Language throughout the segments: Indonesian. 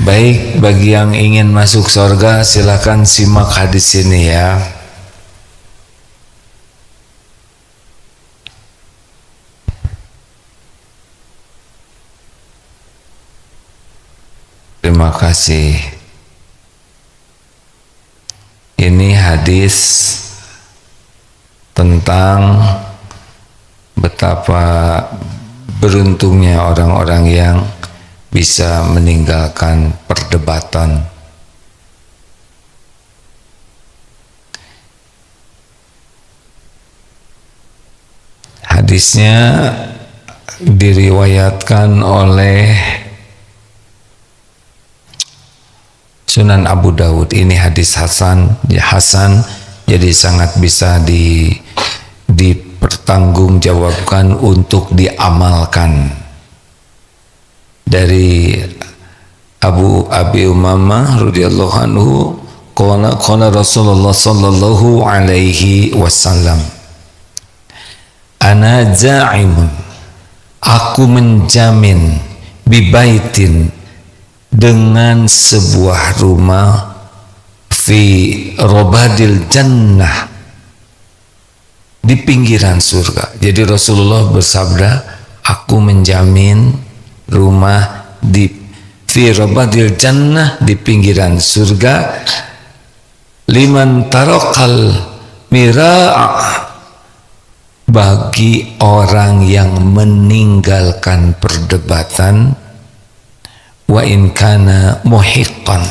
Baik, bagi yang ingin masuk surga silakan simak hadis ini ya. Terima kasih. Ini hadis tentang betapa beruntungnya orang-orang yang bisa meninggalkan perdebatan. Hadisnya diriwayatkan oleh Sunan Abu Dawud. Ini hadis hasan, jadi sangat bisa dipertanggungjawabkan untuk diamalkan. Dari Abi Umamah radhiyallahu anhu, qala Rasulullah sallallahu alaihi wasallam, ana za'imun, aku menjamin, bibaitin, dengan sebuah rumah, fi robadil jannah, di pinggiran surga. Jadi Rasulullah bersabda, aku menjamin rumah di fi robadil jannah, di pinggiran surga, liman tarokal mira'a, bagi orang yang meninggalkan perdebatan, wa in kana muhiqqan,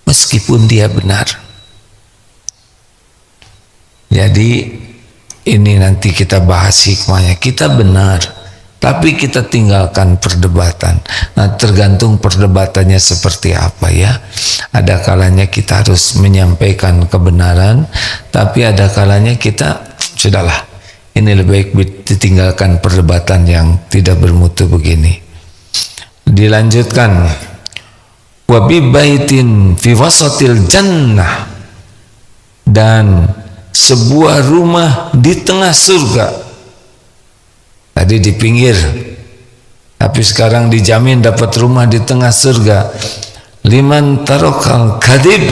meskipun dia benar. Jadi ini nanti kita bahas hikmahnya. Kita benar, tapi kita tinggalkan perdebatan. Nah, tergantung perdebatannya seperti apa ya. Ada kalanya kita harus menyampaikan kebenaran, tapi ada kalanya kita sudahlah, ini lebih baik ditinggalkan perdebatan yang tidak bermutu begini. Dilanjutkan, wa bi baitin fi wasatil jannah, dan sebuah rumah di tengah surga. Tadi di pinggir, tapi sekarang dijamin dapat rumah di tengah surga. Liman tarokal kadib,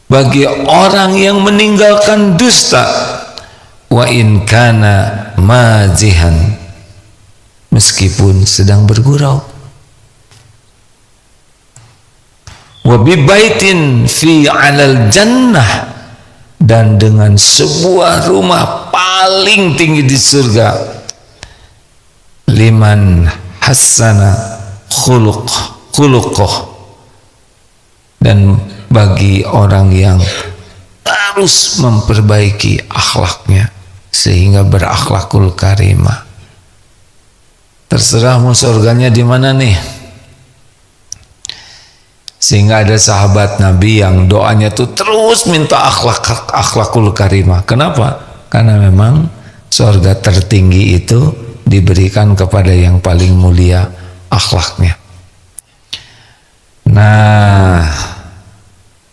bagi orang yang meninggalkan dusta, wa in kana mazihan, meskipun sedang bergurau. Wa bi baitin fi alal jannah, dan dengan sebuah rumah paling tinggi di surga, liman hassana khuluqah, dan bagi orang yang terus memperbaiki akhlaknya sehingga berakhlakul karimah. Terserah mau surganya di mana nih. Sehingga ada sahabat Nabi yang doanya tuh terus minta akhlakul karimah. Kenapa? Karena memang surga tertinggi itu diberikan kepada yang paling mulia akhlaknya. Nah,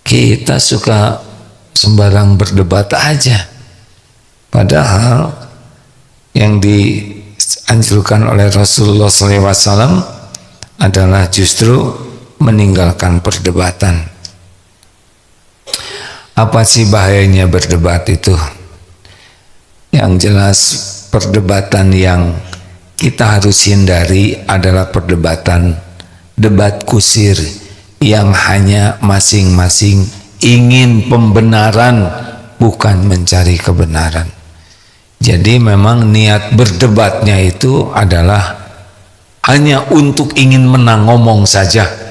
kita suka sembarang berdebat aja. Padahal yang dianjurkan oleh Rasulullah SAW adalah justru meninggalkan perdebatan. Apa sih bahayanya berdebat itu? Yang jelas perdebatan yang kita harus hindari adalah perdebatan debat kusir yang hanya masing-masing ingin pembenaran, bukan mencari kebenaran. Jadi memang niat berdebatnya itu adalah hanya untuk ingin menang ngomong saja.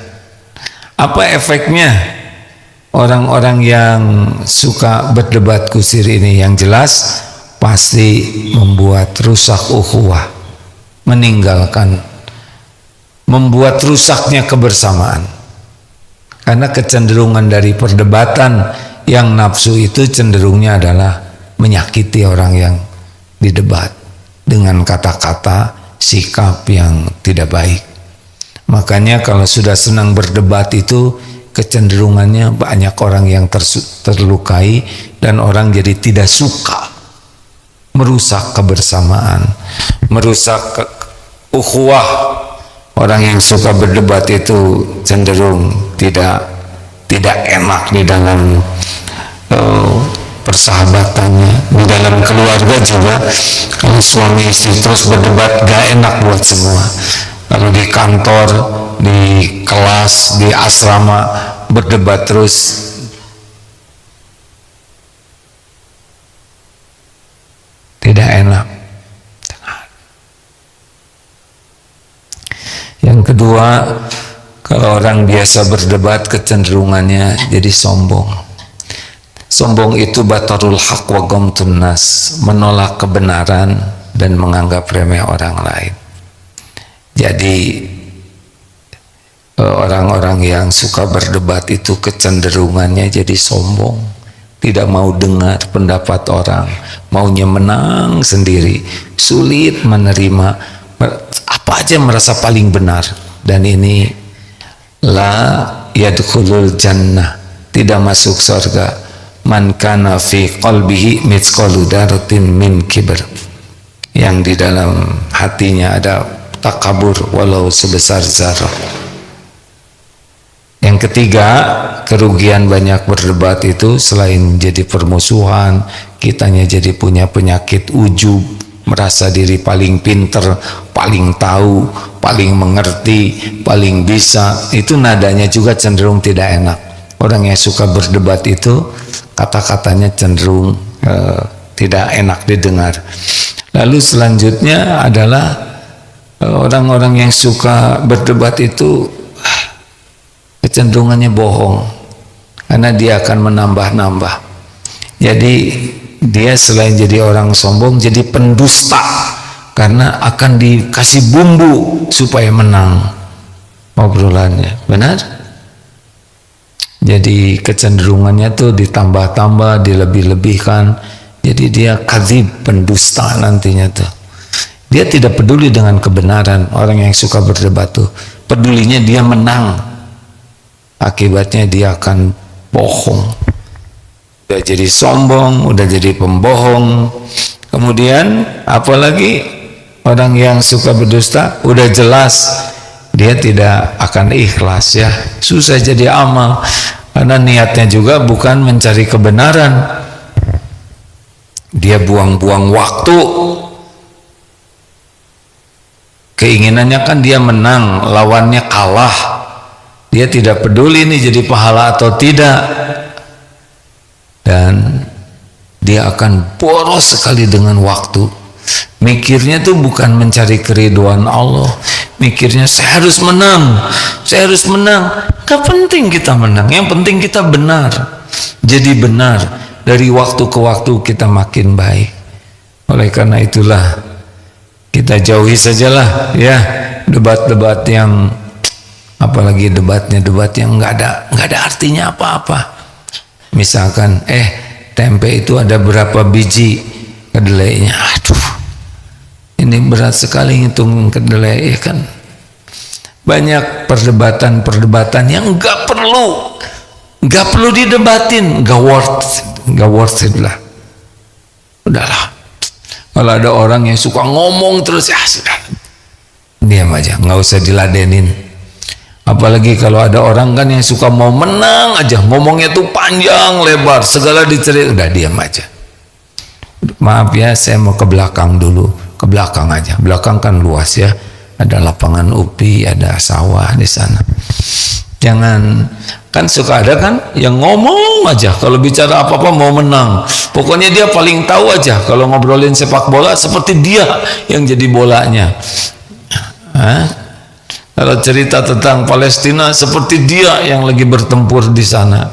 Apa efeknya orang-orang yang suka berdebat kusir ini? Yang jelas pasti membuat rusak ukhuwah, membuat rusaknya kebersamaan. Karena kecenderungan dari perdebatan yang nafsu itu cenderungnya adalah menyakiti orang yang didebat dengan kata-kata, sikap yang tidak baik. Makanya kalau sudah senang berdebat itu kecenderungannya banyak orang yang terlukai dan orang jadi tidak suka, merusak kebersamaan, merusak ukhuwah, orang yang suka berdebat itu cenderung tidak enak di dalam persahabatannya, di dalam keluarga juga. Kalau suami istri terus berdebat, gak enak buat semua. Kalau di kantor, di kelas, di asrama berdebat terus, tidak enak. Yang kedua, kalau orang biasa berdebat kecenderungannya jadi sombong. Sombong itu batarul haq wa ghamtun nas, menolak kebenaran dan menganggap remeh orang lain. Jadi orang-orang yang suka berdebat itu kecenderungannya jadi sombong, tidak mau dengar pendapat orang, maunya menang sendiri, sulit menerima, apa aja merasa paling benar. Dan ini la yadkhulul jannah, tidak masuk surga, man kana fi qalbihi mithqalu dzarratin min kibr, yang di dalam hatinya ada takabur walau sebesar zarah. Yang ketiga, kerugian banyak berdebat itu selain jadi permusuhan, kitanya jadi punya penyakit ujub, merasa diri paling pinter, paling tahu, paling mengerti, paling bisa. Itu nadanya juga cenderung tidak enak. Orang yang suka berdebat itu kata-katanya cenderung tidak enak didengar. Lalu selanjutnya adalah orang-orang yang suka berdebat itu kecenderungannya bohong, karena dia akan menambah-nambah. Jadi dia selain jadi orang sombong, jadi pendusta, karena akan dikasih bumbu supaya menang obrolannya. Benar? Jadi kecenderungannya tuh ditambah-tambah, dilebih-lebihkan. Jadi dia kadzib, pendusta nantinya tuh. Dia tidak peduli dengan kebenaran. Orang yang suka berdebat tuh pedulinya dia menang. Akibatnya dia akan bohong. Udah jadi sombong, udah jadi pembohong. Kemudian apalagi orang yang suka berdusta, udah jelas dia tidak akan ikhlas ya. Susah jadi amal, karena niatnya juga bukan mencari kebenaran. Dia buang-buang waktu. Keinginannya kan dia menang, lawannya kalah. Dia tidak peduli nih jadi pahala atau tidak. Dan dia akan boros sekali dengan waktu. Mikirnya tuh bukan mencari keriduan Allah. Mikirnya saya harus menang, saya harus menang. Gak penting kita menang, yang penting kita benar. Jadi benar, dari waktu ke waktu kita makin baik. Oleh karena itulah kita jauhi sajalah ya debat-debat yang, apalagi debat yang nggak ada artinya apa-apa. Misalkan tempe itu ada berapa biji kedelainya, aduh ini berat sekali ngitung kedelai ya kan. Banyak perdebatan yang nggak perlu didebatin, nggak worth it lah. Udahlah. Kalau ada orang yang suka ngomong terus, ya sudah, diam aja, nggak usah diladenin. Apalagi kalau ada orang kan yang suka mau menang aja, ngomongnya tuh panjang lebar, segala diceritain, udah diam aja. Maaf ya, saya mau ke belakang dulu, ke belakang aja. Belakang kan luas ya, ada lapangan upi, ada sawah di sana. Jangan, kan suka ada kan yang ngomong aja kalau bicara apa-apa mau menang. Pokoknya dia paling tahu aja. Kalau ngobrolin sepak bola seperti dia yang jadi bolanya. Kalau cerita tentang Palestina seperti dia yang lagi bertempur di sana.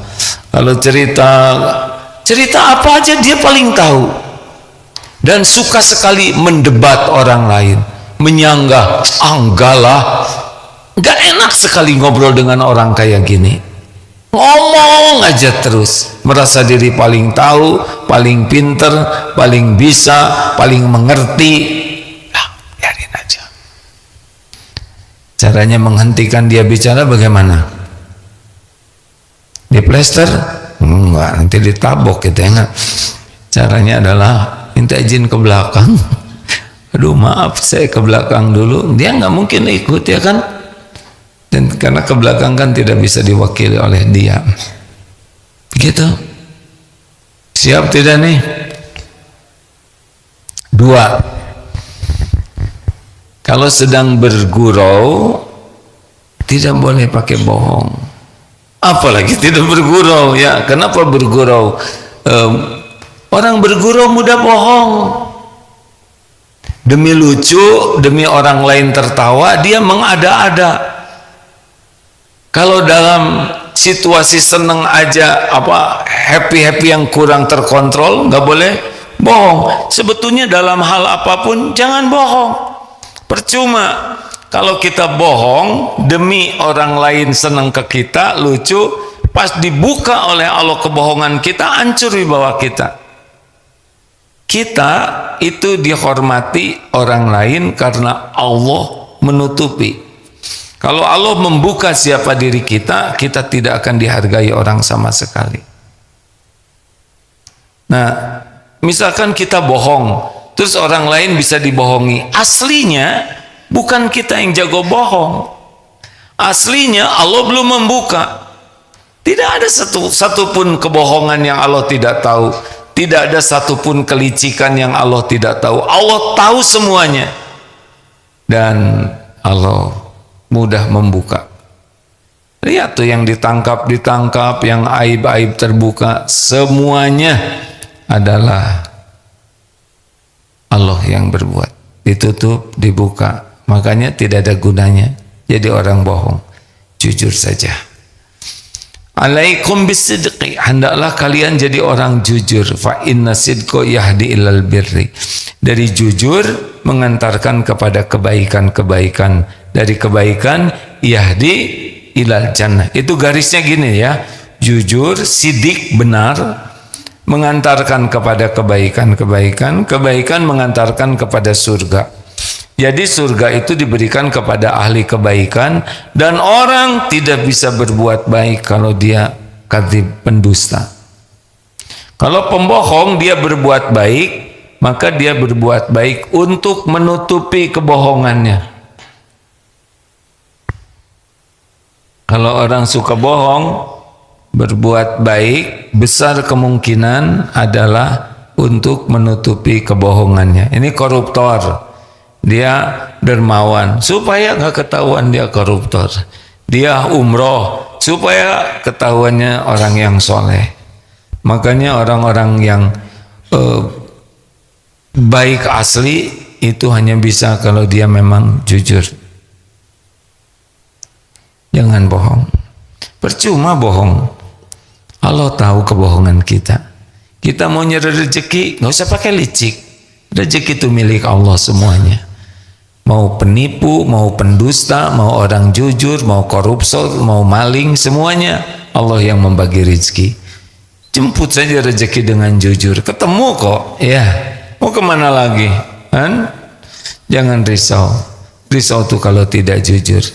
Kalau cerita apa aja dia paling tahu. Dan suka sekali mendebat orang lain, menyanggah, enggak lah. Gak enak sekali ngobrol dengan orang kayak gini. Ngomong aja terus, merasa diri paling tahu, paling pinter, paling bisa, paling mengerti. Nah, biarin aja. Caranya menghentikan dia bicara bagaimana? Diplester? Enggak, nanti ditabok gitu ya. Caranya adalah minta izin ke belakang. Aduh maaf, saya ke belakang dulu. Dia nggak mungkin ikut ya kan. karena ke belakang kan tidak bisa diwakili oleh dia. Gitu. Siap tidak nih? 2. Kalau sedang bergurau tidak boleh pakai bohong. Apalagi tidak bergurau ya. Kenapa bergurau? Orang bergurau mudah bohong. Demi lucu, demi orang lain tertawa, dia mengada-ada. Kalau dalam situasi seneng aja, happy yang kurang terkontrol, nggak boleh bohong. Sebetulnya dalam hal apapun jangan bohong. Percuma kalau kita bohong demi orang lain seneng ke kita, lucu, pas dibuka oleh Allah kebohongan kita, hancur wibawa kita. Kita itu dihormati orang lain karena Allah menutupi. Kalau Allah membuka siapa diri kita, kita tidak akan dihargai orang sama sekali. Nah, misalkan kita bohong, terus orang lain bisa dibohongi. Aslinya bukan kita yang jago bohong. Aslinya Allah belum membuka. Tidak ada satupun kebohongan yang Allah tidak tahu. Tidak ada satupun kelicikan yang Allah tidak tahu. Allah tahu semuanya. Dan Allah mudah membuka. Lihat tuh yang ditangkap, yang aib-aib terbuka. Semuanya adalah Allah yang berbuat. Ditutup, dibuka. Makanya tidak ada gunanya jadi orang bohong. Jujur saja. Alaikum bisidqi, hendaklah kalian jadi orang jujur. Fa inna sidqa yahdi ilal birri. Dari jujur mengantarkan kepada kebaikan-kebaikan. Dari kebaikan yahdi ilal jannah. Itu garisnya gini ya. Jujur, sidik, benar, mengantarkan kepada kebaikan-kebaikan. Kebaikan mengantarkan kepada surga. Jadi surga itu diberikan kepada ahli kebaikan, dan orang tidak bisa berbuat baik kalau dia kadzib, pendusta. Kalau pembohong dia berbuat baik, maka dia berbuat baik untuk menutupi kebohongannya. Kalau orang suka bohong, berbuat baik besar kemungkinan adalah untuk menutupi kebohongannya. Ini koruptor. Dia dermawan supaya nggak ketahuan dia koruptor. Dia umroh supaya ketahuannya orang yang soleh. Makanya orang-orang yang baik asli itu hanya bisa kalau dia memang jujur. Jangan bohong. Percuma bohong. Allah tahu kebohongan kita. Kita mau nyari rezeki nggak usah pakai licik. Rezeki itu milik Allah semuanya. Mau penipu, mau pendusta, mau orang jujur, mau korupsor, mau maling, semuanya Allah yang membagi rezeki. Jemput saja rezeki dengan jujur, ketemu kok. Ya, mau kemana lagi? Kan? Jangan risau. Risau tuh kalau tidak jujur.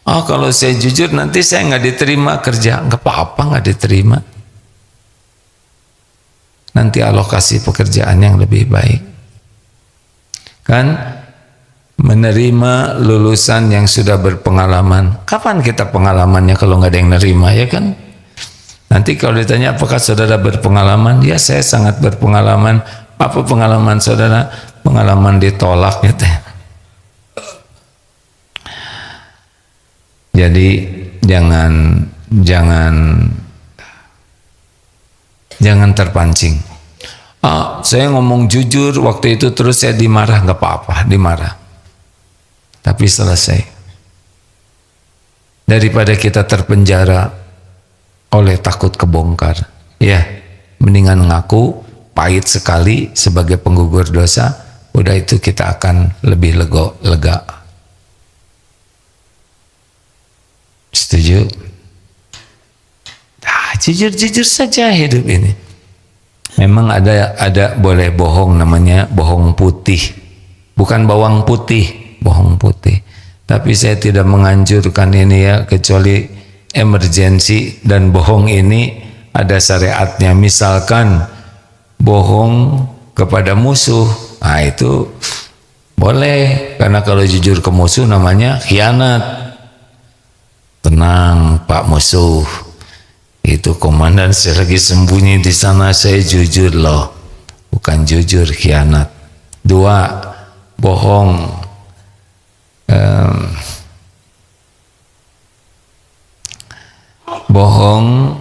Oh, kalau saya jujur nanti saya nggak diterima kerja. Nggak apa-apa nggak diterima. Nanti Allah kasih pekerjaan yang lebih baik. Kan? Menerima lulusan yang sudah berpengalaman. Kapan kita pengalamannya kalau nggak ada yang nerima, ya kan? Nanti kalau ditanya apakah saudara berpengalaman, ya saya sangat berpengalaman. Apa pengalaman saudara? Pengalaman ditolak gitu. Jadi jangan terpancing. Saya ngomong jujur waktu itu terus saya dimarah, nggak apa-apa, dimarah. Tapi selesai. Daripada kita terpenjara oleh takut kebongkar, ya mendingan ngaku pahit sekali sebagai penggugur dosa. Udah itu kita akan lebih lega. Setuju? Jujur saja hidup ini. Memang ada boleh bohong, namanya bohong putih, bukan bawang putih. Bohong putih. Tapi saya tidak menganjurkan ini ya, kecuali emergensi, dan bohong ini ada syariatnya. Misalkan bohong kepada musuh, nah itu boleh, karena kalau jujur ke musuh namanya khianat. tenang Pak musuh, itu komandan saya lagi sembunyi di sana, saya jujur loh, bukan jujur khianat. 2, bohong. Bohong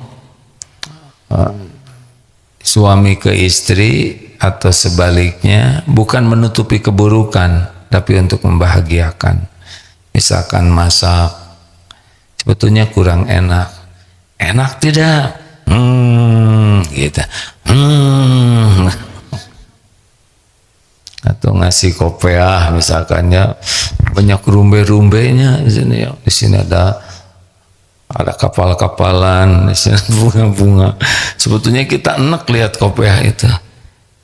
suami ke istri atau sebaliknya, bukan menutupi keburukan tapi untuk membahagiakan. Misalkan masak sebetulnya kurang enak, enak tidak, gitu, atau ngasih kopiah misalkannya banyak rumbe-rumbenya di sini ya, di sini ada kapal-kapalan, di sini bunga-bunga. Sebetulnya kita enak lihat kopiah itu,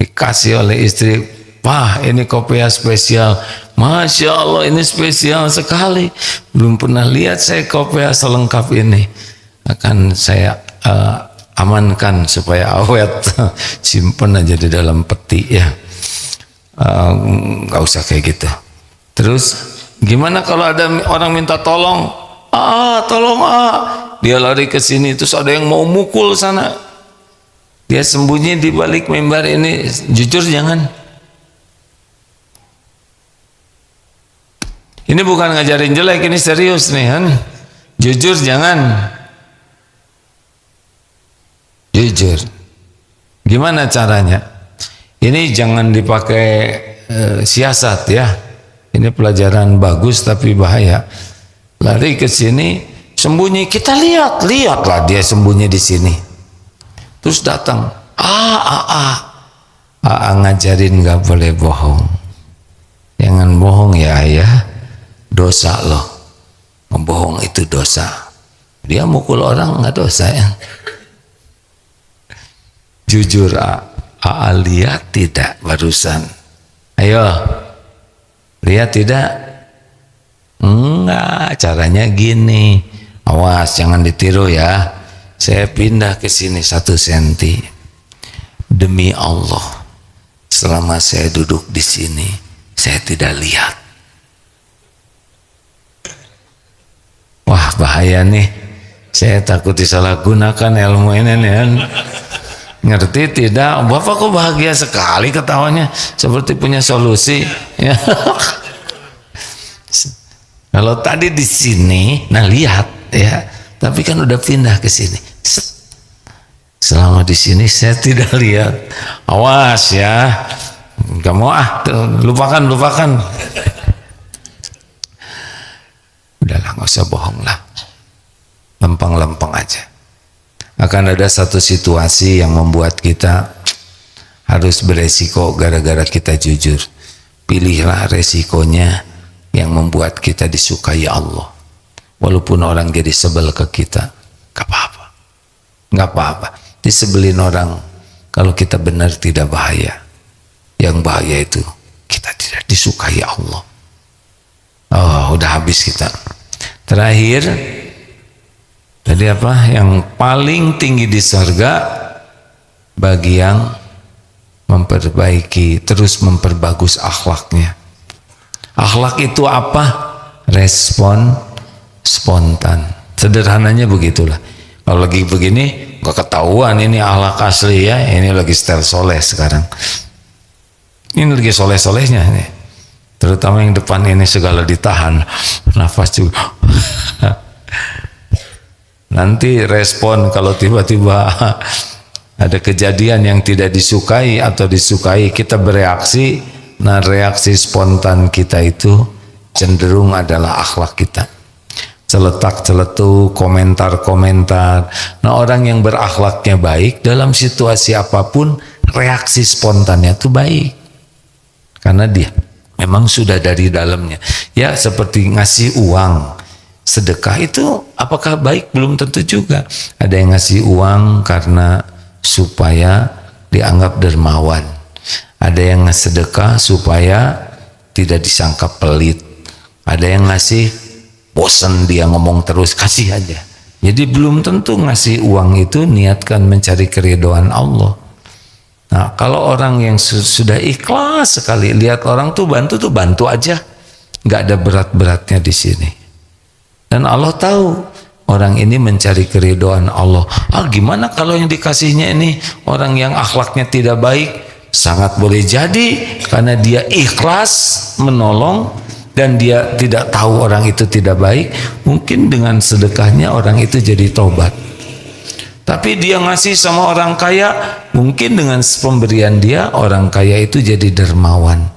dikasih oleh istri, wah ini kopiah spesial, Masya Allah ini spesial sekali, belum pernah lihat saya kopiah selengkap ini. Akan saya amankan supaya awet, simpen aja di dalam peti ya, nggak usah kayak gitu. Terus gimana kalau ada orang minta tolong, tolong dia lari ke sini, terus ada yang mau mukul sana, dia sembunyi di balik mimbar ini, jujur jangan. Ini bukan ngajarin jelek, ini serius nih kan. Jujur jangan. Jujur. Gimana caranya? Ini jangan dipakai siasat ya. Ini pelajaran bagus tapi bahaya. Lari ke sini, sembunyi, kita lihatlah dia sembunyi di sini. Terus datang, ngajarin nggak boleh bohong. Jangan bohong ya ayah, dosa loh. Membohong itu dosa. Dia mukul orang nggak dosa ya. Jujur, lihat tidak barusan? Ayo, lihat tidak? Enggak, caranya gini. Awas jangan ditiru ya. Saya pindah ke sini 1 senti. Demi Allah, selama saya duduk di sini, saya tidak lihat. Wah bahaya nih. Saya takut disalahgunakan ilmu ini nih. Ngerti tidak? Bapak kok bahagia sekali ketawanya, seperti punya solusi. Ya. Kalau tadi di sini, nah lihat ya, tapi kan udah pindah ke sini. Selama di sini saya tidak lihat. Awas ya, nggak mau lupakan. Udahlah, nggak usah bohong lah, lempeng-lempeng aja. Akan ada satu situasi yang membuat kita harus beresiko gara-gara kita jujur. Pilihlah resikonya yang membuat kita disukai Allah. Walaupun orang jadi sebel ke kita, nggak apa-apa. Disebelin orang, kalau kita benar tidak bahaya. Yang bahaya itu kita tidak disukai Allah. Oh, udah habis kita. Terakhir, tadi apa? Yang paling tinggi di surga bagi yang memperbaiki, terus memperbagus akhlaknya. Akhlak itu apa? Respon spontan. Sederhananya begitulah. Kalau lagi begini, gak ketahuan ini akhlak asli ya. Ini lagi style soleh sekarang. Ini lagi soleh-solehnya nih. Terutama yang depan ini segala ditahan, nafas juga. Nanti respon kalau tiba-tiba ada kejadian yang tidak disukai atau disukai, kita bereaksi. Nah reaksi spontan kita itu cenderung adalah akhlak kita. Celetak-celetuk, komentar-komentar. Nah orang yang berakhlaknya baik dalam situasi apapun, reaksi spontannya itu baik. Karena dia memang sudah dari dalamnya. Ya seperti ngasih uang, sedekah itu apakah baik? Belum tentu juga. Ada yang ngasih uang karena supaya dianggap dermawan. Ada yang sedekah supaya tidak disangka pelit. Ada yang ngasih bosan dia ngomong terus, kasih aja. Jadi belum tentu ngasih uang itu niatkan mencari keridhaan Allah. Nah kalau orang yang sudah ikhlas sekali, lihat orang tuh bantu aja, nggak ada berat-beratnya di sini. Dan Allah tahu orang ini mencari keridhaan Allah. Gimana kalau yang dikasihnya ini orang yang akhlaknya tidak baik? Sangat boleh jadi karena dia ikhlas menolong dan dia tidak tahu orang itu tidak baik, mungkin dengan sedekahnya orang itu jadi tobat. Tapi dia ngasih sama orang kaya, mungkin dengan pemberian dia orang kaya itu jadi dermawan.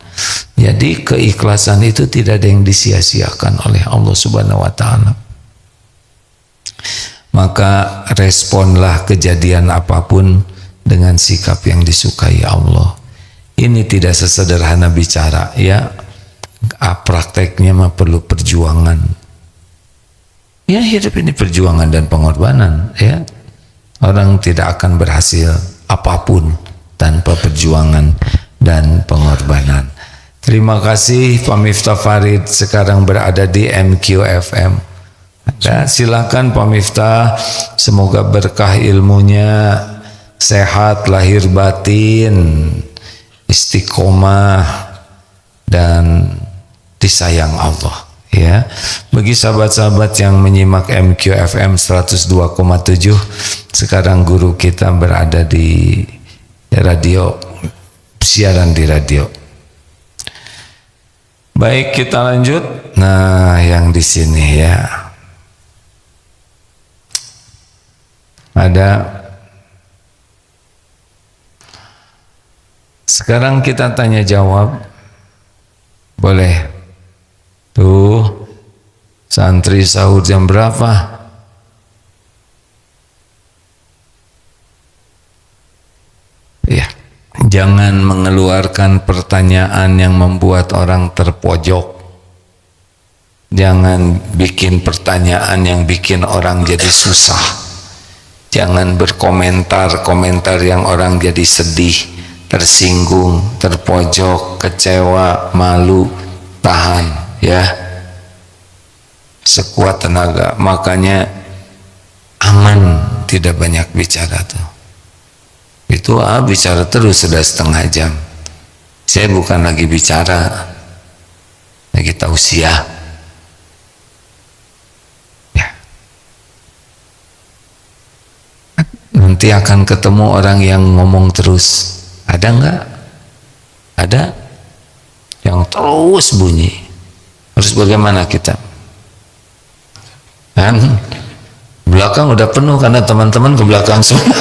Jadi keikhlasan itu tidak ada yang disia-siakan oleh Allah Subhanahu wa taala. Maka responlah kejadian apapun dengan sikap yang disukai Allah. Ini tidak sesederhana bicara, ya. Prakteknya mah perlu perjuangan. Ya, hidup ini perjuangan dan pengorbanan, ya. Orang tidak akan berhasil apapun tanpa perjuangan dan pengorbanan. Terima kasih Pak Miftah Farid, sekarang berada di MQFM. Silakan Pak Miftah, semoga berkah ilmunya, sehat lahir batin, istiqomah dan disayang Allah, ya. Bagi sahabat-sahabat yang menyimak MQFM 102,7, sekarang guru kita berada di radio, siaran di radio. Baik, kita lanjut. Nah, yang di sini ya ada. Sekarang kita tanya jawab. Boleh. Tuh, santri sahur jam berapa? Ya, jangan mengeluarkan pertanyaan yang membuat orang terpojok. Jangan bikin pertanyaan yang bikin orang jadi susah. Jangan berkomentar yang orang jadi sedih, tersinggung, terpojok, kecewa, malu. Tahan, ya, sekuat tenaga. Makanya aman tidak banyak bicara tuh. Itu bicara terus sudah setengah jam. Saya bukan lagi bicara, lagi tausiah. Ya. Nanti akan ketemu orang yang ngomong terus. Ada enggak? Ada yang terus bunyi. Harus bagaimana kita? Kan belakang udah penuh karena teman-teman ke belakang semua.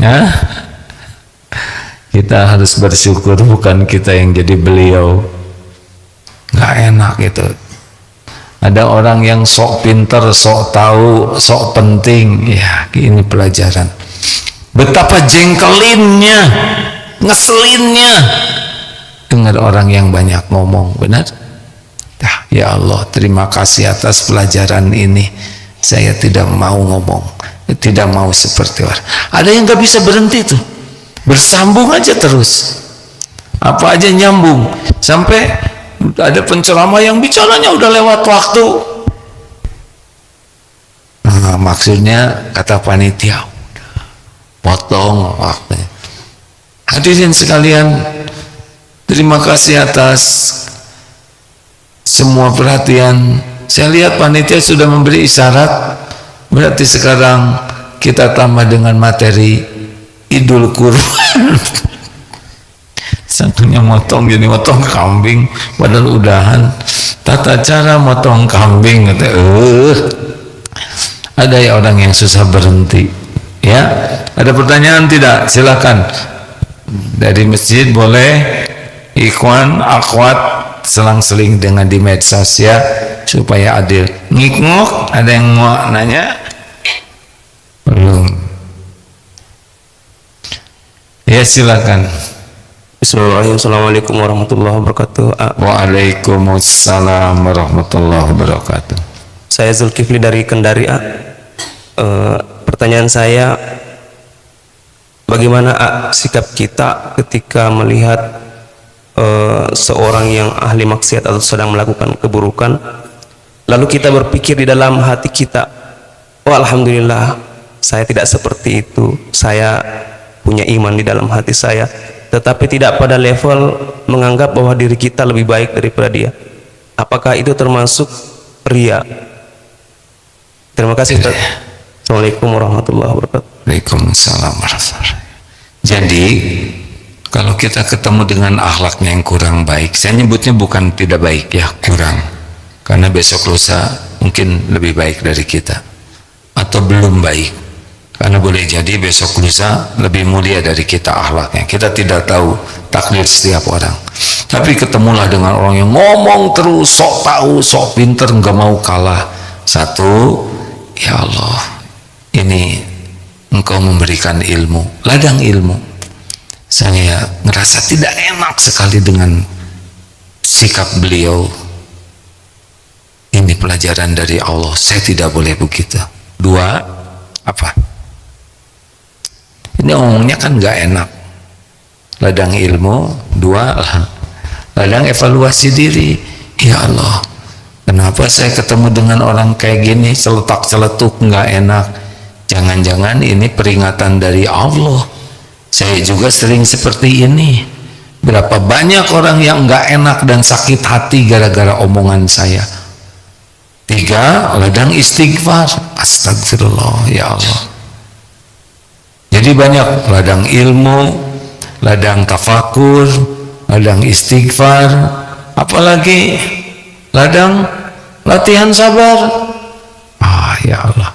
Ya, kita harus bersyukur bukan kita yang jadi beliau. Nggak enak gitu. Ada orang yang sok pinter, sok tahu, sok penting. Ya, ini pelajaran. Betapa jengkelinnya, ngeselinnya dengar orang yang banyak ngomong. Benar? Ya Allah, terima kasih atas pelajaran ini. Saya tidak mau ngomong, tidak mau seperti orang. Ada yang gak bisa berhenti tuh, bersambung aja terus, apa aja nyambung, sampai ada penceramah yang bicaranya udah lewat waktu. Nah, maksudnya kata panitia, potong waktunya. Hadirin sekalian, terima kasih atas semua perhatian. Saya lihat panitia sudah memberi isyarat, berarti sekarang kita tambah dengan materi Idul Kurban. Satunya motong, jadi motong kambing, padahal udahan. Tata cara motong kambing, kata, ada ya orang yang susah berhenti. Ya, ada pertanyaan tidak? Silakan. Dari masjid boleh, ikhwan, akhwat, selang-seling dengan di medsos ya, supaya adil. Ngik-ngok, ada yang mau nanya? Belum. Ya, silakan. Bismillahirrahmanirrahim. Assalamualaikum warahmatullahi wabarakatuh. Waalaikumsalam warahmatullahi wabarakatuh. Saya Zulkifli dari Kendari. Pertanyaan saya, bagaimana sikap kita ketika melihat seorang yang ahli maksiat atau sedang melakukan keburukan, lalu kita berpikir di dalam hati kita, oh alhamdulillah saya tidak seperti itu, saya punya iman di dalam hati saya, tetapi tidak pada level menganggap bahwa diri kita lebih baik daripada dia. Apakah itu termasuk ria. Terima kasih Ustaz. Assalamualaikum warahmatullahi wabarakatuh. Waalaikumsalam warahmatullahi wabarakatuh. Jadi kalau kita ketemu dengan akhlaknya yang kurang baik, saya nyebutnya bukan tidak baik ya, kurang, karena besok lusa mungkin lebih baik dari kita, atau belum baik, karena boleh jadi besok lusa lebih mulia dari kita akhlaknya. Kita tidak tahu takdir setiap orang. Tapi ketemulah dengan orang yang ngomong terus, sok tahu, sok pinter, nggak mau kalah. Satu, ya Allah, ini Engkau memberikan ilmu, ladang ilmu. Saya ngerasa tidak enak sekali dengan sikap beliau. Ini pelajaran dari Allah, saya tidak boleh begitu. Dua, apa? Ini ngomongnya kan nggak enak. Ladang ilmu. Dua, ladang evaluasi diri. Ya Allah, kenapa saya ketemu dengan orang kayak gini, celetak-celetuk, nggak enak? Jangan-jangan ini peringatan dari Allah. Saya juga sering seperti ini. Berapa banyak orang yang nggak enak dan sakit hati gara-gara omongan saya. Tiga, ladang istighfar. Astagfirullah, ya Allah. Jadi banyak ladang ilmu, ladang tafakur, ladang istighfar, apalagi ladang latihan sabar. Ya Allah.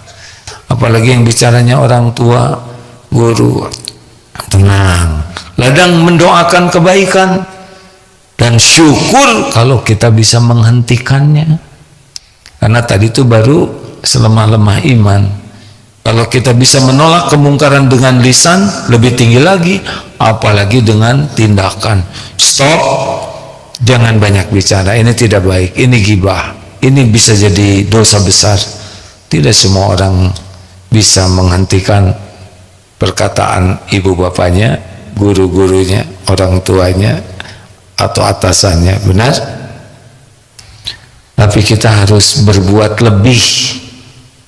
Apalagi yang bicaranya orang tua, guru, tenang. Ladang mendoakan kebaikan dan syukur kalau kita bisa menghentikannya. Karena tadi itu baru selemah-lemah iman. Kalau kita bisa menolak kemungkaran dengan lisan, lebih tinggi lagi, apalagi dengan tindakan. Stop, jangan banyak bicara, ini tidak baik, ini ghibah, ini bisa jadi dosa besar. Tidak semua orang bisa menghentikan perkataan ibu bapaknya, guru-gurunya, orang tuanya, atau atasannya, benar? Tapi kita harus berbuat lebih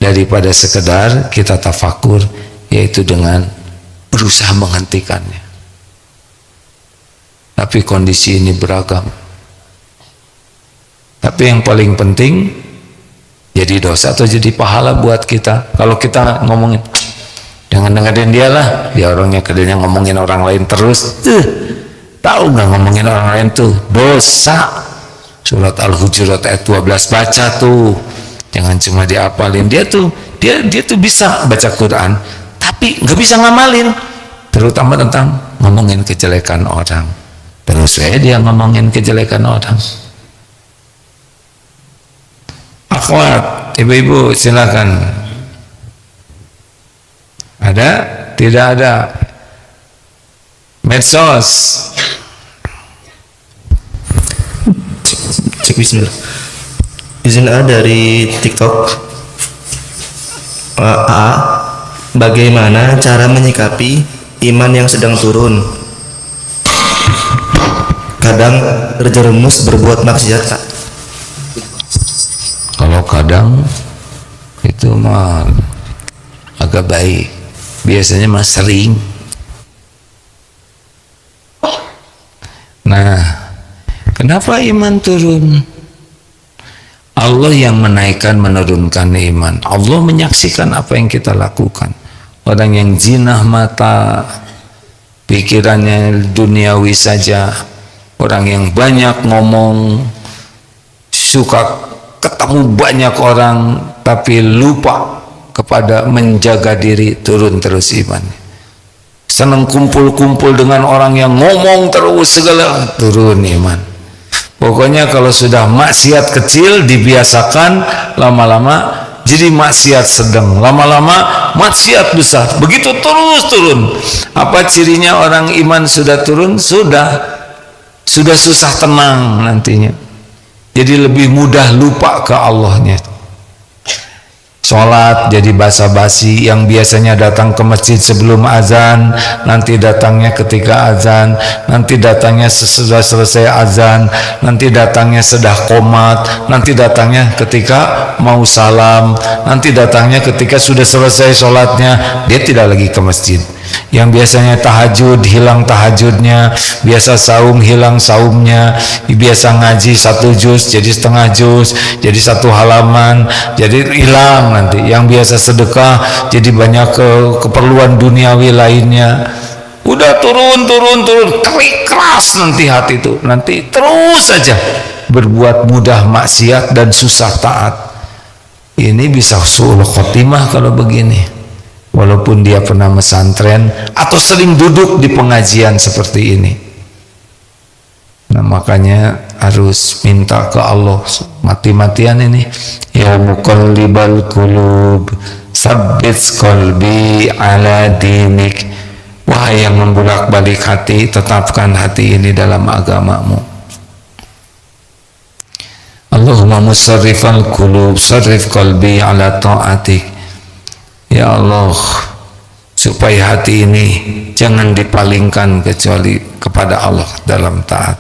daripada sekedar kita tafakur, yaitu dengan berusaha menghentikannya. Tapi kondisi ini beragam. Tapi yang paling penting, jadi dosa atau jadi pahala buat kita. Kalau kita ngomongin, jangan dengerin dia lah, dia orangnya kerjanya ngomongin orang lain terus. Tahu nggak ngomongin orang lain tuh dosa. Surat Al-Hujurat ayat 12 baca tuh. Jangan cuma diapalin. Dia tuh bisa baca Quran, tapi nggak bisa ngamalin. Terutama tentang ngomongin kejelekan orang. Terus dia ngomongin kejelekan orang. Akhwat, ibu-ibu silakan. Ada? Tidak ada. Medsos. Cek bismillah. Izin A dari TikTok. A. Bagaimana cara menyikapi iman yang sedang turun? Kadang terjerumus berbuat maksiat, Kak. Kalau kadang itu mah agak baik, biasanya mah sering. Nah, kenapa iman turun? Allah yang menaikkan menurunkan iman. Allah menyaksikan apa yang kita lakukan. Orang yang zinah mata, pikirannya duniawi saja, orang yang banyak ngomong, suka ketemu banyak orang tapi lupa kepada menjaga diri, turun terus imannya. Senang kumpul-kumpul dengan orang yang ngomong terus segala, turun iman. Pokoknya kalau sudah maksiat kecil dibiasakan, lama-lama jadi maksiat sedang, lama-lama maksiat besar, begitu terus turun. Apa cirinya orang iman sudah turun? Sudah susah tenang nantinya. Jadi lebih mudah lupa ke Allahnya. Sholat jadi basa-basi, yang biasanya datang ke masjid sebelum azan, nanti datangnya ketika azan, nanti datangnya sesudah selesai azan, nanti datangnya sedah qomat, nanti datangnya ketika mau salam, nanti datangnya ketika sudah selesai sholatnya, dia tidak lagi ke masjid. Yang biasanya tahajud hilang tahajudnya, biasa saum hilang saumnya, biasa ngaji 1 juz jadi setengah juz, jadi 1 halaman, jadi hilang nanti. Yang biasa sedekah jadi banyak keperluan duniawi lainnya. Udah turun, kerik keras nanti hati itu, nanti terus saja berbuat mudah maksiat dan susah taat. Ini bisa suul khotimah kalau begini, walaupun dia pernah pesantren atau sering duduk di pengajian seperti ini. Nah makanya harus minta ke Allah mati-matian ini, ya muqallibal qulub tsabbit qalbi ala dinik. Wahai yang membolak-balik hati, tetapkan hati ini dalam agamamu. Allahumma musarrifal qulub sarrif qalbi ala ta'atik. Ya Allah, supaya hati ini jangan dipalingkan kecuali kepada Allah dalam taat.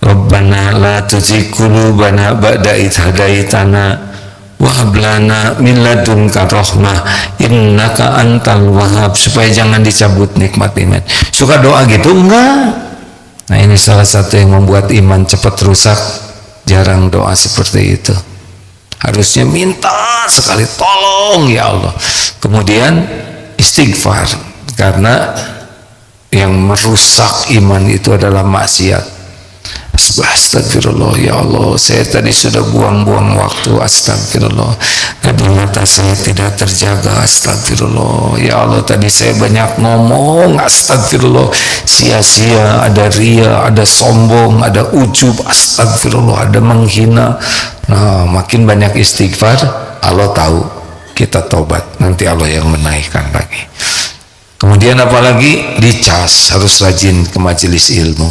Rabbana la tuzigh qulubana ba'da idh hadaitana wa hab lana min ladunka rahmah innaka antal wahhab. Supaya jangan dicabut nikmat iman. Suka doa gitu? Enggak. Nah ini salah satu yang membuat iman cepat rusak. Jarang doa seperti itu. Harusnya minta sekali, tolong ya Allah. Kemudian istighfar, karena yang merusak iman itu adalah maksiat. Astagfirullah ya Allah, saya tadi sudah buang-buang waktu, astagfirullah. Tadi mata saya tidak terjaga, astagfirullah ya Allah. Tadi saya banyak ngomong, astagfirullah, sia-sia, ada ria, ada sombong, ada ujub, astagfirullah, ada menghina. Nah makin banyak istighfar, Allah tahu kita tobat, nanti Allah yang menaikkan lagi. Kemudian apalagi dicas, harus rajin ke majelis ilmu,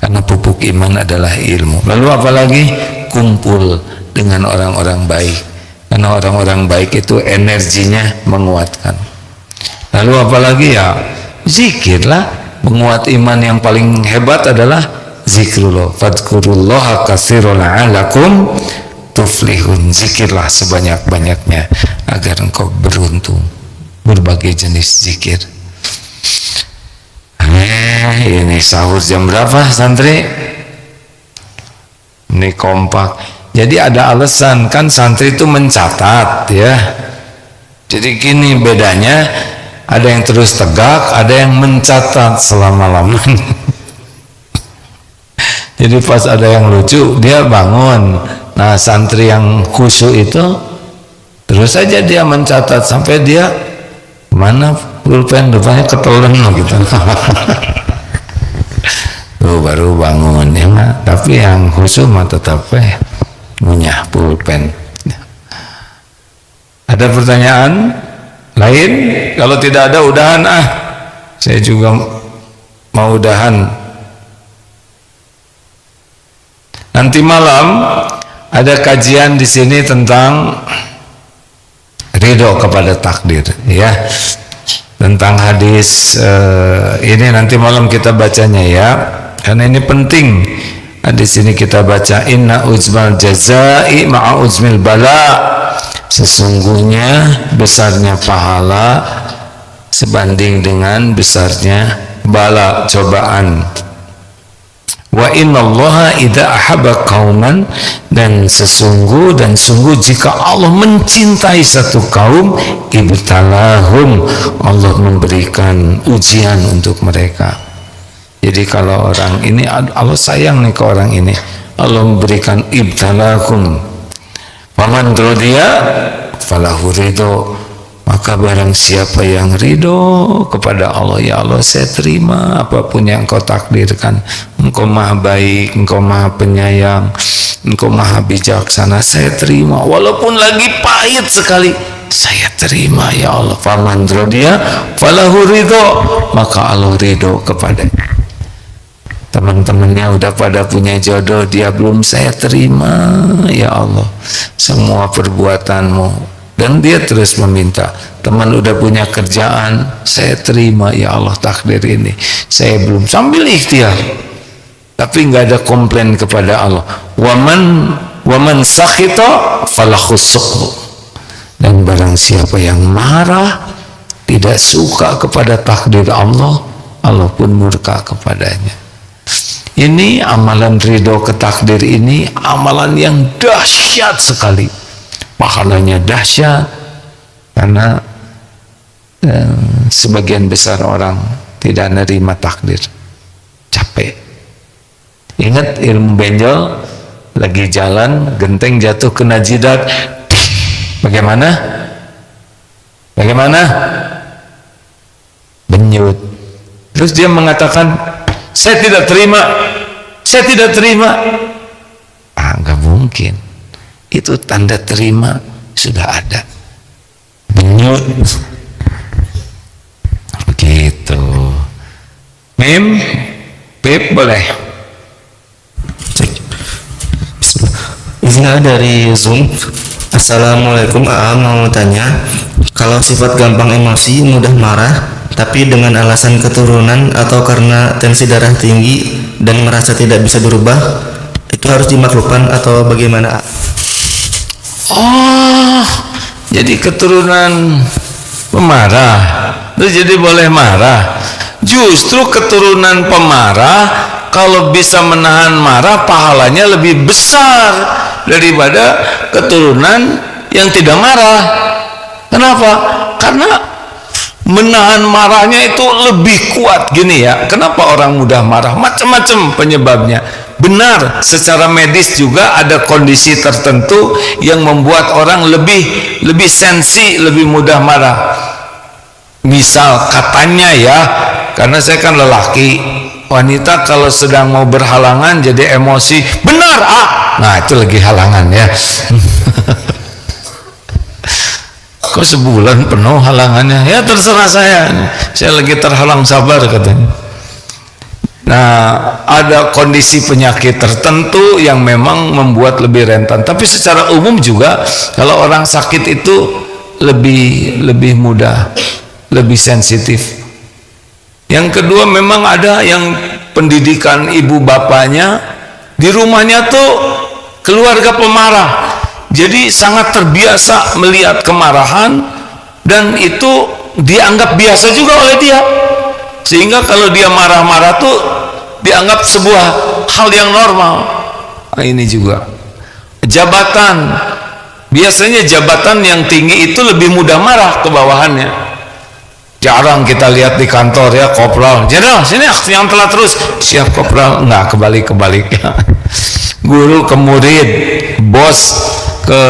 karena pupuk iman adalah ilmu. Lalu apalagi kumpul dengan orang-orang baik, karena orang-orang baik itu energinya menguatkan. Lalu apalagi ya zikirlah. Menguat iman yang paling hebat adalah zikrullah. Fadkurullaha katsiran la'allakum tuflihun. Zikirlah sebanyak-banyaknya agar engkau beruntung. Berbagai jenis zikir. Ini sahur jam berapa santri? Ini kompak. Jadi ada alasan, kan santri itu mencatat ya. Jadi gini bedanya, ada yang terus tegak, ada yang mencatat selama-lamanya. Jadi pas ada yang lucu dia bangun. Nah santri yang khusyuk itu terus saja dia mencatat sampai dia mana pulpen depannya ketelan gitu. Tuh baru bangun ya mah. Tapi yang khusyuk mah tetap punya pulpen. Ada pertanyaan lain? Kalau tidak ada udahan saya juga mau udahan. Nanti malam ada kajian di sini tentang ridho kepada takdir ya. Tentang hadis ini nanti malam kita bacanya ya. Karena ini penting. Hadis ini kita baca, inna uzmal jazai ma'a uzmil bala. Sesungguhnya besarnya pahala sebanding dengan besarnya bala, cobaan. Wa innallaha idza ahabba qauman, dan sungguh jika Allah mencintai satu kaum, ibtalahum, Allah memberikan ujian untuk mereka. Jadi kalau orang ini Allah sayang nih ke orang ini, Allah memberikan ibtalahum. Faman radiya falahu ridho, maka barang siapa yang ridho kepada Allah, ya Allah saya terima apapun yang engkau takdirkan. Engkau maha baik, engkau maha penyayang, engkau maha bijaksana, saya terima walaupun lagi pahit sekali, saya terima ya Allah. Faman radiya falahu ridho, maka Allah ridho kepadanya. Teman-temannya udah pada punya jodoh, dia belum, saya terima ya Allah semua perbuatanmu. Dan dia terus meminta, teman udah punya kerjaan, saya terima ya Allah takdir ini, saya belum, sambil ikhtiar tapi nggak ada komplain kepada Allah. Waman sakhita falahu suqhu, dan barang siapa yang marah tidak suka kepada takdir Allah, Allah pun murka kepadanya. Ini amalan ridho ke takdir ini amalan yang dahsyat sekali. Pahalanya dahsyat karena sebagian besar orang tidak menerima takdir. Capek. Ingat ilmu benjol, lagi jalan genteng jatuh kena jidat. Bagaimana? Benyut. Terus dia mengatakan, saya tidak terima. Nggak mungkin. Itu tanda terima sudah ada. Benyut. Begitu. Mim, Pip boleh. Bismillah dari Zoom. Assalamualaikum, mau tanya, kalau sifat gampang emosi, mudah marah, tapi dengan alasan keturunan atau karena tensi darah tinggi dan merasa tidak bisa berubah, itu harus dimaklukkan atau bagaimana? Oh, jadi keturunan pemarah, itu jadi boleh marah. Justru keturunan pemarah kalau bisa menahan marah pahalanya lebih besar daripada keturunan yang tidak marah. Kenapa? Karena menahan marahnya itu lebih kuat gini ya. Kenapa orang mudah marah? Macam-macam penyebabnya. Benar, secara medis juga ada kondisi tertentu yang membuat orang lebih sensi, lebih mudah marah. Misal katanya ya, karena saya kan lelaki, wanita kalau sedang mau berhalangan jadi emosi, benar nah itu lagi halangan ya. Kok sebulan penuh halangannya? Ya terserah saya lagi terhalang, sabar katanya. Nah, ada kondisi penyakit tertentu yang memang membuat lebih rentan. Tapi secara umum juga kalau orang sakit itu lebih mudah, lebih sensitif. Yang kedua, memang ada yang pendidikan ibu bapaknya di rumahnya tuh keluarga pemarah, jadi sangat terbiasa melihat kemarahan dan itu dianggap biasa juga oleh dia, sehingga kalau dia marah-marah tuh dianggap sebuah hal yang normal. Nah, ini juga jabatan, biasanya jabatan yang tinggi itu lebih mudah marah ke bawahannya. Jarang kita lihat di kantor ya, kopral, jenderal sini yang telat terus, siap kopral, enggak, kebalik ya. Guru ke murid, bos ke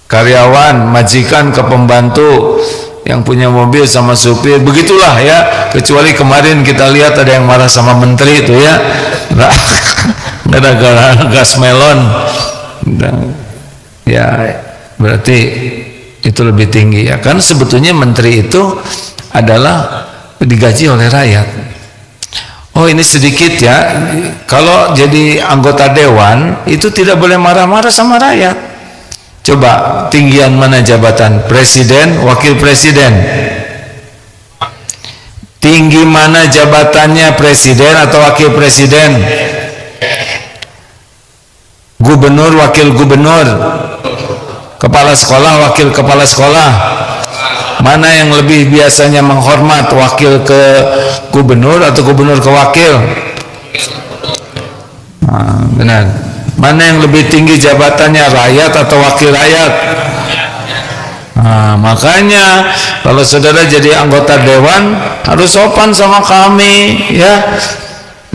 karyawan, majikan ke pembantu, yang punya mobil sama supir, begitulah ya. Kecuali kemarin kita lihat ada yang marah sama menteri itu ya, gara-gara gas melon ya, berarti itu lebih tinggi ya. Kan sebetulnya menteri itu adalah digaji oleh rakyat. Oh, ini sedikit ya, kalau jadi anggota dewan itu tidak boleh marah-marah sama rakyat. Coba tinggian mana jabatan? Presiden, wakil presiden. Tinggi mana jabatannya, presiden atau wakil presiden? Gubernur, wakil gubernur. Kepala sekolah, wakil kepala sekolah. Mana yang lebih biasanya menghormat, wakil ke gubernur atau gubernur ke wakil? Benar. Mana yang lebih tinggi jabatannya, rakyat atau wakil rakyat? Makanya kalau saudara jadi anggota dewan harus sopan sama kami ya.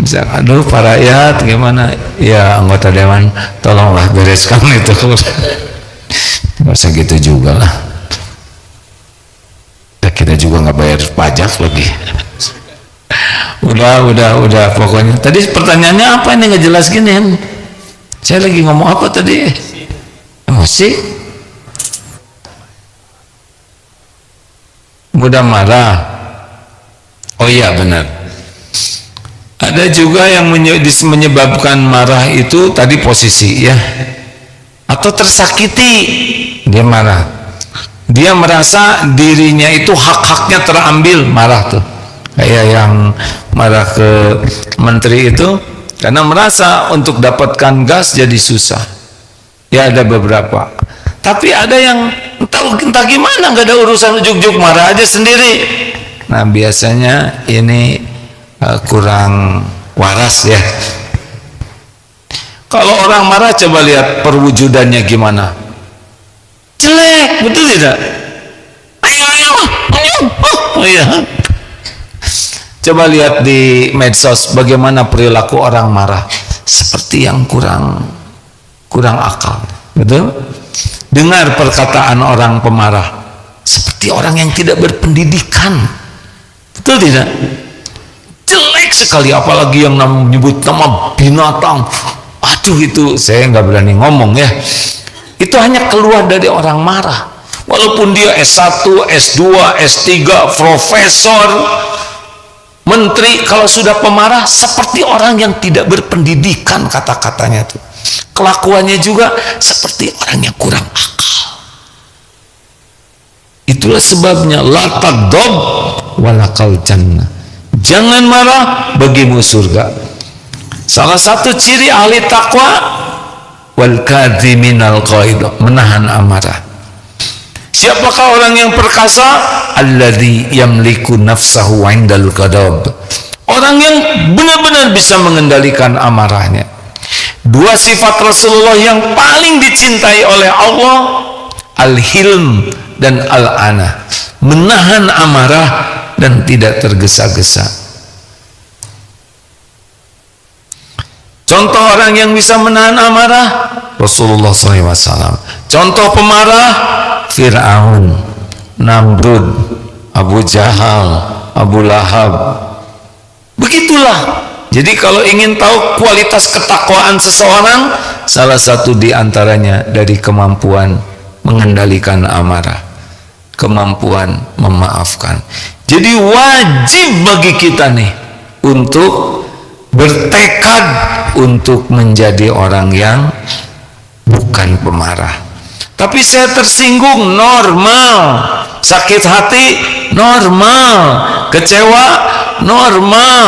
Bisa, aduh Pak rakyat gimana? Ya anggota dewan, tolonglah bereskan itu. Nggak usah gitu juga lah. Kita juga nggak bayar pajak lagi. Udah pokoknya. Tadi pertanyaannya apa ini nggak jelas gini? Saya lagi ngomong apa tadi? Oh sih, mudah marah. Oh iya benar. Ada juga yang menyebabkan marah itu tadi posisi ya, atau tersakiti, dia marah. Dia merasa dirinya itu hak-haknya terambil, marah tuh. Kayak yang marah ke menteri itu karena merasa untuk dapatkan gas jadi susah. Ya ada beberapa. Tapi ada yang entah gimana, nggak ada urusan, ujuk-ujuk marah aja sendiri. Nah biasanya ini kurang waras ya. Kalau orang marah coba lihat perwujudannya gimana, jelek, betul tidak? Oh iya. Coba lihat di medsos bagaimana perilaku orang marah, seperti yang kurang akal, betul? Dengar perkataan orang pemarah, seperti orang yang tidak berpendidikan, betul tidak? Jelek sekali, apalagi yang menyebut nama binatang. Aduh, itu saya nggak berani ngomong ya. Itu hanya keluar dari orang marah. Walaupun dia S1, S2, S3, profesor, menteri, kalau sudah pemarah seperti orang yang tidak berpendidikan, kata-katanya tuh. Kelakuannya juga seperti orang yang kurang akal. Itulah sebabnya la taghdab walakal jannah. Jangan marah, bagimu surga. Salah satu ciri ahli takwa, wal kadhiminal ghaidh, menahan amarah. Siapakah orang yang perkasa? Alladzi yamliku nafsahu 'indal ghadab. Orang yang benar-benar bisa mengendalikan amarahnya. Dua sifat Rasulullah yang paling dicintai oleh Allah, al-hilm dan al-ana, menahan amarah dan tidak tergesa-gesa. Contoh orang yang bisa menahan amarah, Rasulullah SAW. Contoh pemarah, Fir'aun, Namrud, Abu Jahal, Abu Lahab. Begitulah. Jadi kalau ingin tahu kualitas ketakwaan seseorang, salah satu di antaranya dari kemampuan mengendalikan amarah, kemampuan memaafkan. Jadi wajib bagi kita nih untuk bertekad untuk menjadi orang yang bukan pemarah. Tapi saya tersinggung, normal. Sakit hati, normal. Kecewa, normal.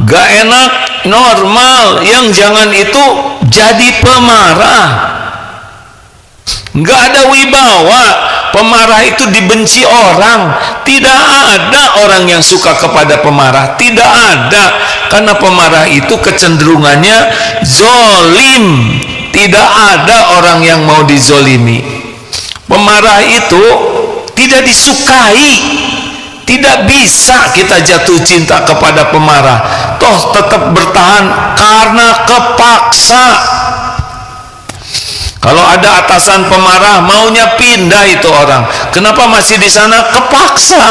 Gak enak, normal. Yang jangan itu jadi pemarah. Gak ada wibawa. Pemarah itu dibenci orang. Tidak ada orang yang suka kepada pemarah. Tidak ada. Karena pemarah itu kecenderungannya zolim. Tidak ada orang yang mau dizolimi. Pemarah itu tidak disukai. Tidak bisa kita jatuh cinta kepada pemarah. Toh tetap bertahan karena kepaksa. Kalau ada atasan pemarah, maunya pindah itu orang. Kenapa masih di sana? Kepaksa.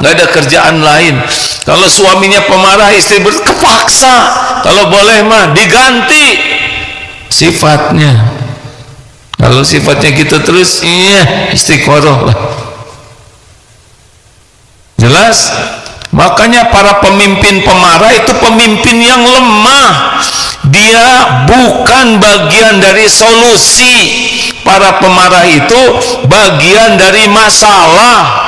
Nggak ada kerjaan lain. Kalau suaminya pemarah, istri kepaksa. Kalau boleh mah diganti sifatnya. Kalau sifatnya gitu terus, iya istiqoroh lah. Jelas? Makanya para pemimpin pemarah itu pemimpin yang lemah. Dia bukan bagian dari solusi. Para pemarah itu bagian dari masalah.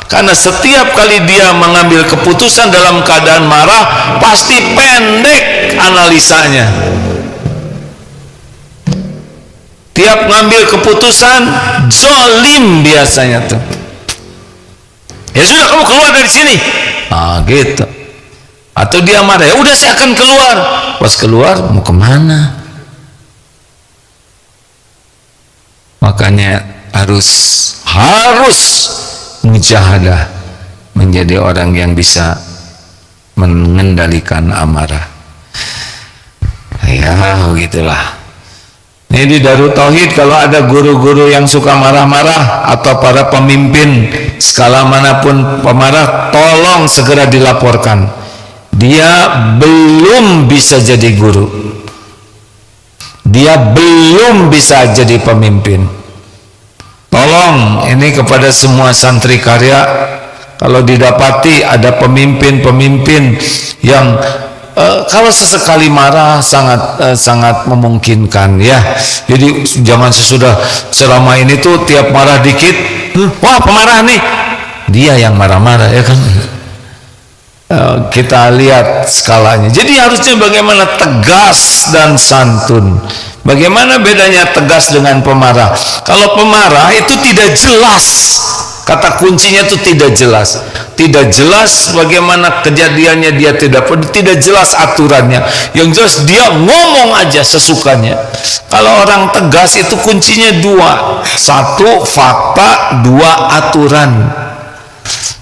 Karena setiap kali dia mengambil keputusan dalam keadaan marah, pasti pendek analisanya. Tiap ngambil keputusan zolim biasanya tuh. Ya sudah, kamu keluar dari sini. Ah gitu. Atau dia marah, ya udah saya akan keluar. Pas keluar mau kemana? Makanya harus mujahadah menjadi orang yang bisa mengendalikan amarah. Ya begitulah. Ini di Darut Tauhid kalau ada guru-guru yang suka marah-marah atau para pemimpin skala manapun pemarah, tolong segera dilaporkan. Dia belum bisa jadi guru. Dia belum bisa jadi pemimpin. Tolong ini kepada semua santri karya, kalau didapati ada pemimpin-pemimpin yang kalau sesekali marah sangat memungkinkan ya. Jadi jangan sesudah selama ini tuh tiap marah dikit, wah pemarah nih, dia yang marah-marah ya kan. kita lihat skalanya. Jadi harusnya bagaimana tegas dan santun. Bagaimana bedanya tegas dengan pemarah? Kalau pemarah itu tidak jelas, kata kuncinya itu tidak jelas. Tidak jelas bagaimana kejadiannya, dia tidak jelas aturannya. Yang jelas dia ngomong aja sesukanya. Kalau orang tegas itu kuncinya dua: satu fakta, dua aturan.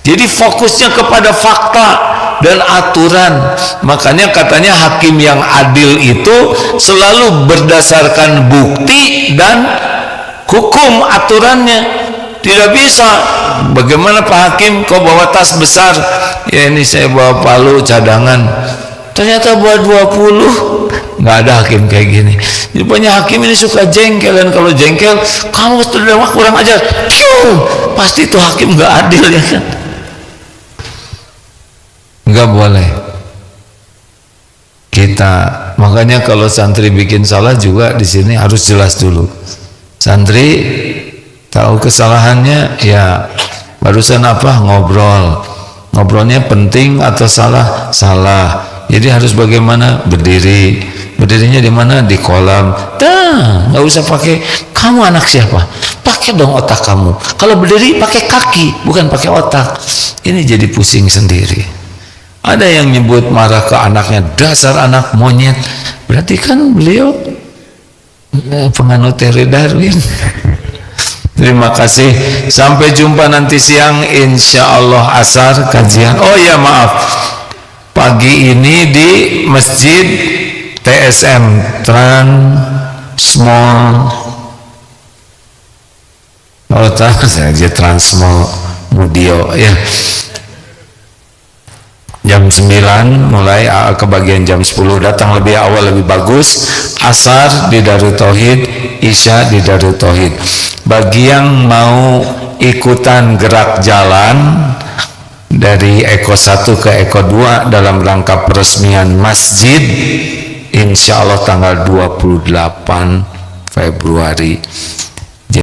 Jadi fokusnya kepada fakta dan aturan. Makanya katanya hakim yang adil itu selalu berdasarkan bukti dan hukum aturannya. Tidak bisa bagaimana Pak Hakim kau bawa tas besar, ya ini saya bawa palu cadangan, ternyata bawa 20. Nggak ada hakim kayak gini. Rupanya hakim ini suka jengkel, dan kalau jengkel, kamu sudah kurang ajar, pasti itu hakim nggak adil, ya kan? Nggak boleh. Kita makanya kalau santri bikin salah juga di sini harus jelas dulu. Santri tahu kesalahannya, ya barusan apa, ngobrolnya penting atau salah. Jadi harus bagaimana, berdirinya di mana, di kolam. Nggak usah pakai kamu anak siapa, pakai dong otak kamu. Kalau berdiri pakai kaki, bukan pakai otak. Ini jadi pusing sendiri. Ada yang nyebut marah ke anaknya, dasar anak monyet, berarti kan beliau penganut teori Darwin. Terima kasih. Sampai jumpa nanti siang, insya Allah asar kajian. Oh ya maaf, pagi ini di Masjid TSM Transmall. Oh saja Transmall Mudio ya. Jam 9 mulai, kebagian jam 10. Datang lebih awal lebih bagus. Asar di Darut Tauhid, Isya di Darut Tauhid. Bagi yang mau ikutan gerak jalan dari Eko 1 ke Eko 2 dalam rangka peresmian masjid, insya Allah tanggal 28 Februari